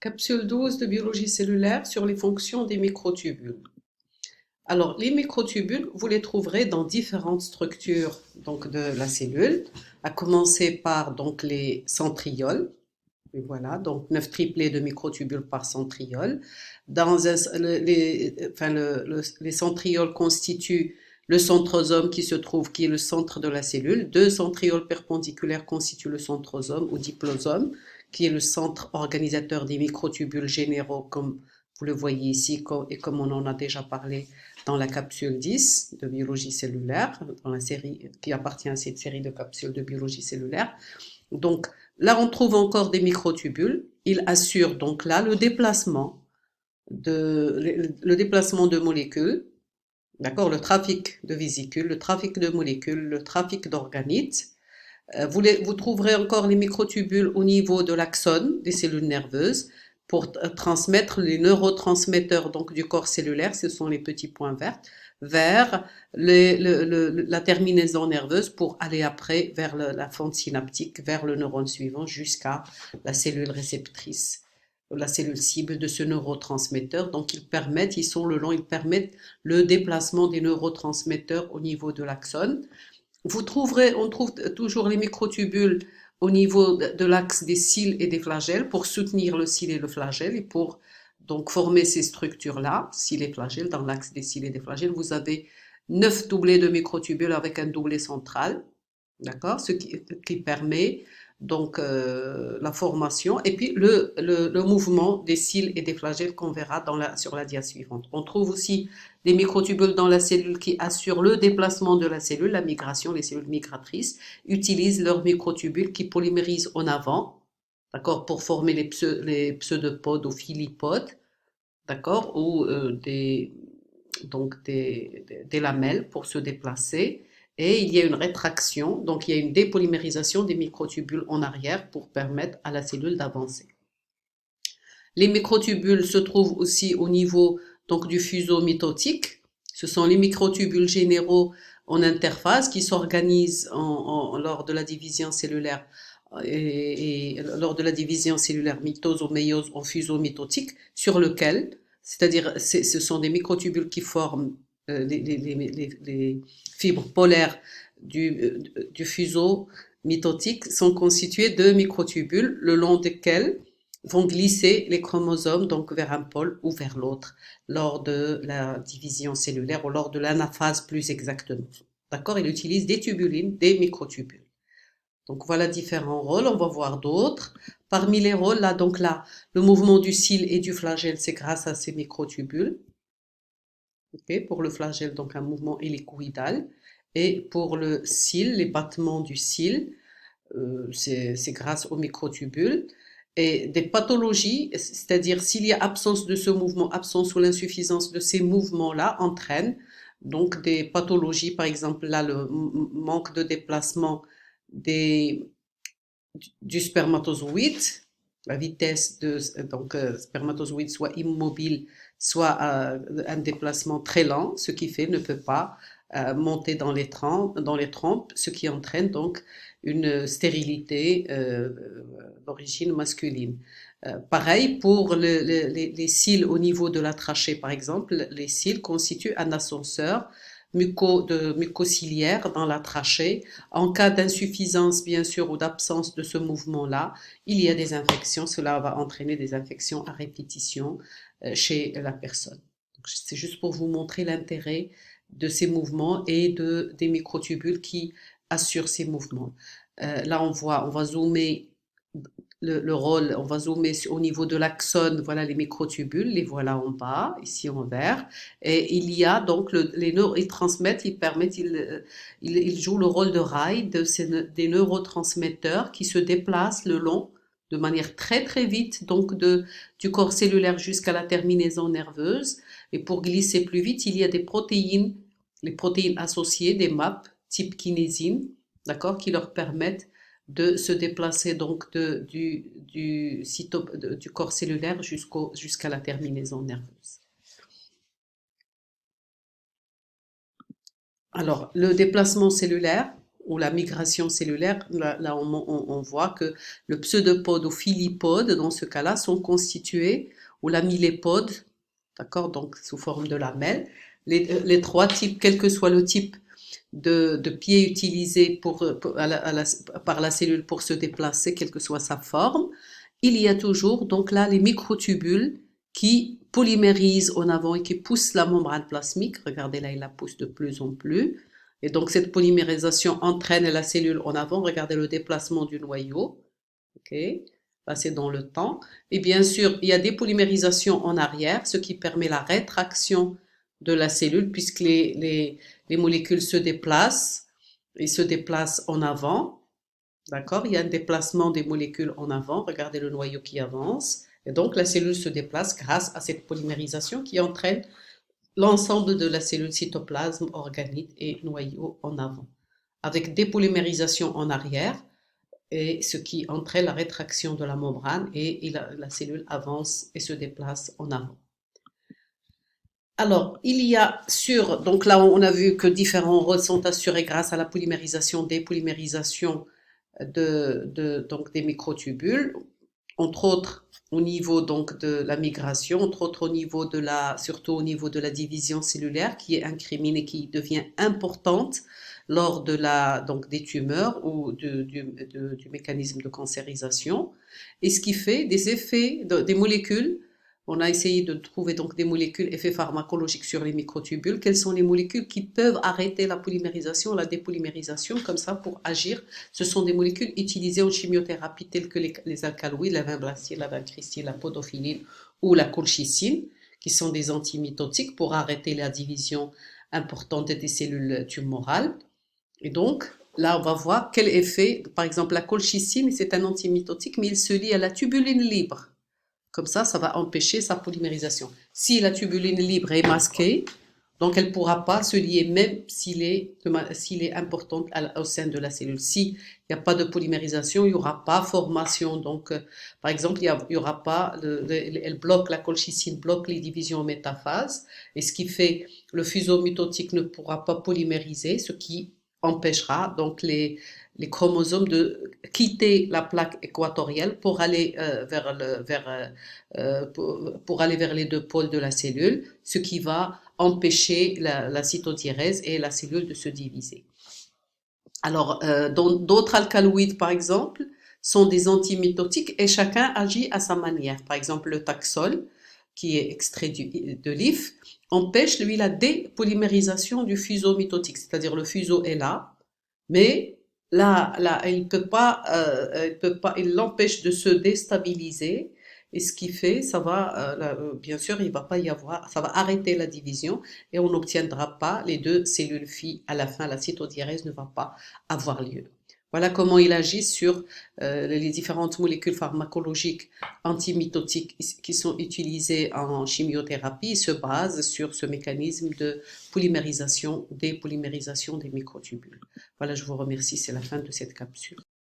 Capsule 12 de biologie cellulaire sur les fonctions des microtubules. Alors, les microtubules, vous les trouverez dans différentes structures donc, de la cellule, à commencer par donc, les centrioles. Et voilà, donc 9 triplés de microtubules par centriole. Les centrioles constituent le centrosome qui est le centre de la cellule. Deux centrioles perpendiculaires constituent le centrosome ou diplosome, qui est le centre organisateur des microtubules généraux, comme vous le voyez ici, et comme on en a déjà parlé dans la capsule 10 de biologie cellulaire, dans la série qui appartient à cette série de capsules de biologie cellulaire. Donc là, on trouve encore des microtubules. Ils assurent donc là le déplacement de molécules, d'accord, le trafic de vésicules, le trafic de molécules, le trafic d'organites. Vous trouverez encore les microtubules au niveau de l'axone des cellules nerveuses pour transmettre les neurotransmetteurs donc du corps cellulaire, ce sont les petits points verts, vers la terminaison nerveuse pour aller après vers la fente synaptique, vers le neurone suivant jusqu'à la cellule réceptrice, la cellule cible de ce neurotransmetteur. Donc ils permettent le déplacement des neurotransmetteurs au niveau de l'axone. On trouve toujours les microtubules au niveau de l'axe des cils et des flagelles pour soutenir le cil et le flagelle et pour donc former ces structures-là, cils et flagelles, dans l'axe des cils et des flagelles. Vous avez 9 doublés de microtubules avec un doublet central, d'accord, qui permet donc la formation et puis le mouvement des cils et des flagelles qu'on verra sur la dia suivante. On trouve aussi des microtubules dans la cellule qui assurent le déplacement de la cellule, la migration. Les cellules migratrices utilisent leurs microtubules qui polymérisent en avant, d'accord, pour former les pseudopodes ou filipodes, d'accord, ou des lamelles pour se déplacer. Et il y a une rétraction, donc il y a une dépolymérisation des microtubules en arrière pour permettre à la cellule d'avancer. Les microtubules se trouvent aussi au niveau donc, du fuseau mitotique. Ce sont les microtubules généraux en interface qui s'organisent lors de la division cellulaire et lors de la division cellulaire mitose ou méiose en fuseau mitotique sur lequel, c'est-à-dire ce sont des microtubules qui forment les fibres polaires du fuseau mitotique sont constituées de microtubules le long desquels vont glisser les chromosomes donc vers un pôle ou vers l'autre lors de la division cellulaire ou lors de l'anaphase plus exactement. D'accord? Il utilise des tubulines, des microtubules. Donc voilà différents rôles, on va voir d'autres. Parmi les rôles, le mouvement du cil et du flagelle, c'est grâce à ces microtubules. Okay, pour le flagelle, donc un mouvement hélicoïdal. Et pour le cil, les battements du cil, c'est grâce aux microtubules. Et des pathologies, c'est-à-dire s'il y a absence de ce mouvement, absence ou l'insuffisance de ces mouvements-là, entraîne donc des pathologies, par exemple là le manque de déplacement des, du spermatozoïde, la vitesse de donc spermatozoïde soit immobile, soit un déplacement très lent, ce qui fait ne peut pas monter dans les trompes, ce qui entraîne donc une stérilité d'origine masculine. Pareil pour les cils au niveau de la trachée, par exemple, les cils constituent un ascenseur mucociliaire dans la trachée. En cas d'insuffisance, bien sûr, ou d'absence de ce mouvement-là, il y a des infections. Cela va entraîner des infections à répétition chez la personne. C'est juste pour vous montrer l'intérêt de ces mouvements et des microtubules qui assurent ces mouvements. Là, on va zoomer le rôle, on va zoomer au niveau de l'axone, voilà les microtubules, les voilà en bas, ici en vert, et il y a donc ils transmettent, ils jouent le rôle de rail des neurotransmetteurs qui se déplacent le long de manière très très vite, donc du corps cellulaire jusqu'à la terminaison nerveuse, et pour glisser plus vite, il y a des protéines, les protéines associées, des MAP, type kinésine, d'accord, qui leur permettent de se déplacer donc du corps cellulaire jusqu'à la terminaison nerveuse. Alors, le déplacement cellulaire, ou la migration cellulaire, là on voit que le pseudopode ou filipode, dans ce cas-là, sont constitués, ou l'amylépode, d'accord, donc sous forme de lamelles. Les trois types, quel que soit le type de pied utilisé par la cellule pour se déplacer, quelle que soit sa forme, il y a toujours donc là les microtubules qui polymérisent en avant et qui poussent la membrane plasmique. Regardez là, il la pousse de plus en plus. Et donc cette polymérisation entraîne la cellule en avant. Regardez le déplacement du noyau. Ok, là c'est dans le temps. Et bien sûr, il y a des polymérisations en arrière, ce qui permet la rétraction de la cellule puisque les molécules se déplacent et se déplacent en avant. D'accord? Il y a un déplacement des molécules en avant. Regardez le noyau qui avance. Et donc la cellule se déplace grâce à cette polymérisation qui entraîne l'ensemble de la cellule cytoplasme, organite et noyau en avant. Avec dépolymérisation en arrière, et ce qui entraîne la rétraction de la membrane et la cellule avance et se déplace en avant. Alors, il y a donc là on a vu que différents rôles sont assurés grâce à la polymérisation, dépolymérisation donc des microtubules, entre autres au niveau donc de la migration, entre autres surtout au niveau de la division cellulaire qui est incriminée, qui devient importante lors donc des tumeurs ou du mécanisme de cancérisation, et ce qui fait des effets des molécules. On a essayé de trouver donc des molécules, effets pharmacologiques sur les microtubules. Quelles sont les molécules qui peuvent arrêter la polymérisation, la dépolymérisation, comme ça pour agir? Ce sont des molécules utilisées en chimiothérapie telles que les alcaloïdes, la vinblastine, la vincristine, la podophyline ou la colchicine, qui sont des antimitotiques pour arrêter la division importante des cellules tumorales. Et donc, là, on va voir quel effet, par exemple, la colchicine, c'est un antimitotique, mais il se lie à la tubuline libre. Comme ça va empêcher sa polymérisation. Si la tubuline libre est masquée, donc elle ne pourra pas se lier même s'il est important au sein de la cellule. S'il n'y a pas de polymérisation, il n'y aura pas formation. Donc, par exemple, il y aura pas, elle bloque, la colchicine bloque les divisions en métaphase, et ce qui fait le fuseau mitotique ne pourra pas polymériser, ce qui empêchera donc les chromosomes de quitter la plaque équatoriale pour aller pour aller vers les deux pôles de la cellule, ce qui va empêcher la cytodiérèse et la cellule de se diviser. Alors, d'autres alcaloïdes, par exemple, sont des antimitotiques et chacun agit à sa manière. Par exemple, le Taxol, qui est extrait de l'IF, empêche, lui, la dépolymérisation du fuseau mitotique. C'est-à-dire, le fuseau est là, mais là, il il l'empêche de se déstabiliser. Et ce qui fait, bien sûr, il va pas y avoir, ça va arrêter la division et on n'obtiendra pas les deux cellules filles à la fin. La cytodiérèse ne va pas avoir lieu. Voilà comment il agit sur les différentes molécules pharmacologiques antimitotiques qui sont utilisées en chimiothérapie. Il se base sur ce mécanisme de polymérisation, dépolymérisation des microtubules. Voilà, je vous remercie. C'est la fin de cette capsule.